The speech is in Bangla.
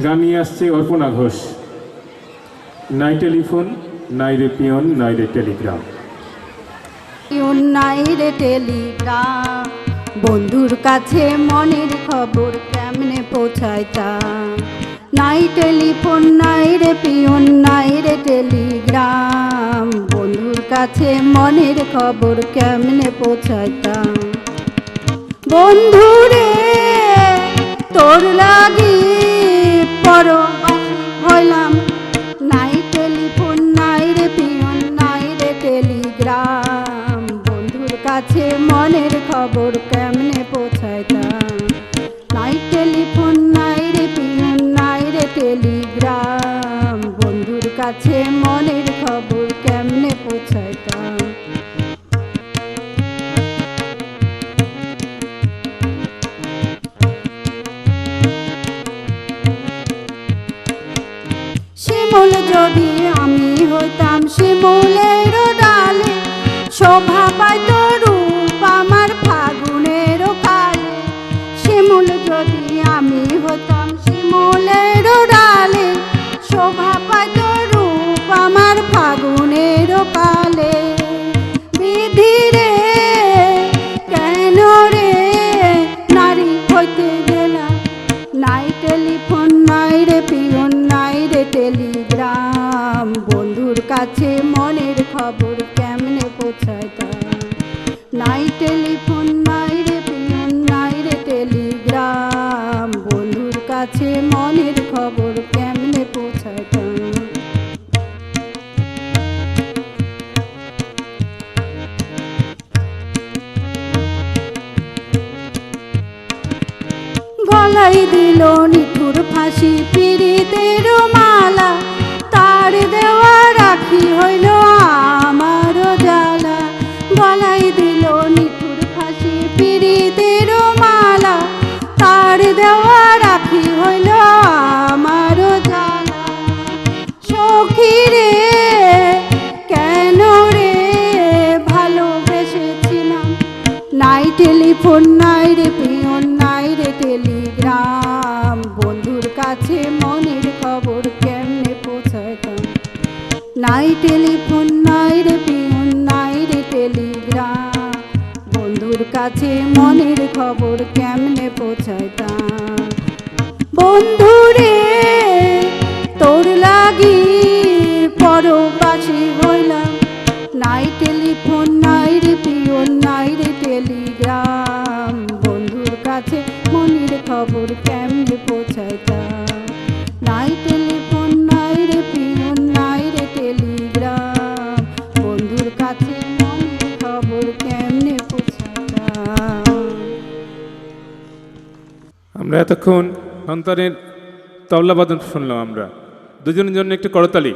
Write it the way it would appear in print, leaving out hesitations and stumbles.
গান নিয়ে আসছে অর্পণা ঘোষ। নাই টেলিফোন, নাই রে পিয়ন, নাই রে টেলিগ্রাম। পিয়ন নাই রে টেলিগ্রাম, বন্ধুর কাছে মনের খবর কেমনে পৌঁছাইতাম। নাই টেলিফোন, নাই রে পিয়ন, নাই রে টেলিগ্রাম, বন্ধুর কাছে মনের খবর কেমনে পৌঁছাইতাম। বন্ধুরে তোর লাগি পরবাসী হইলাম, নাই টেলিফোন, নাই রে পিয়ন, নাই রে টেলিগ্রাম, বন্ধুর কাছে মনের খবর কেমনে পৌঁছাইতাম। নাই টেলিফোন, নাই রে পিয়ন, নাই রে টেলিগ্রাম, বন্ধুর কাছে মনের খবর কেমনে পৌঁছাইতাম। শিমুল যদি আমি হইতাম শিমুলের ডালে, শোভা পাইত রূপ আমার ফাগুনের কালে। শিমুল যদি আমি হইতাম শিমুলের ডালে, শোভা পাইত রূপ আমার ফাগুনের কালে। বিধি রে কেন রে নারী হইতে গেলাম, নাই টেলিফোন, নাই রে পিয়ন, নাই রে টেলিগ্রাম, বন্ধুর কাছে মনের খবর কেমনে পৌঁছাইতাম। নাই টেলিফোন, নাই রে পিয়ন, নাই রে টেলিগ্রাম, বন্ধুর কাছে মনের খবর কেমনে পৌঁছাইতাম। গলায় দিল নিঠুর ফাঁসি পীড়িতের মালা, তার দেওয়া রাখি হইল আমার জ্বালা। গলায় দিল নিঠুর ফাঁসি পীড়িতের মালা, তার দেওয়া রাখি হইল আমার জ্বালা। সখী রে কেন রে ভালোবেসেছিলাম, নাই টেলিফোন, নাই রে পিয়ন, নাই রে টেলিগ্রাম, বন্ধুর কাছে মনের খবর কেমনে পৌঁছাইতাম। নাই টেলিফোন, নাই রে পিয়ন, নাই রে টেলিগ্রাম, বন্ধুর কাছে মনের খবর কেমনে পৌঁছাইতাম। বন্ধুরে তোর লাগি পরবাসী হইলাম, নাই টেলিফোন, নাই রে পিয়ন, নাই রে টেলিগ্রাম, বন্ধুর কাছে মনের খবর কেমনে পৌঁছাইতাম। নাই টেলিফোন, নাই রে পিয়ন, নাই রে টেলিগ্রাম, বন্ধুর কাছে মনের খবর কেমনে পৌঁছাইতাম। আমরা এতক্ষণ সন্তানের তবলাবাদন শুনলাম। আমরা দুজনের জন্য একটু করতালি।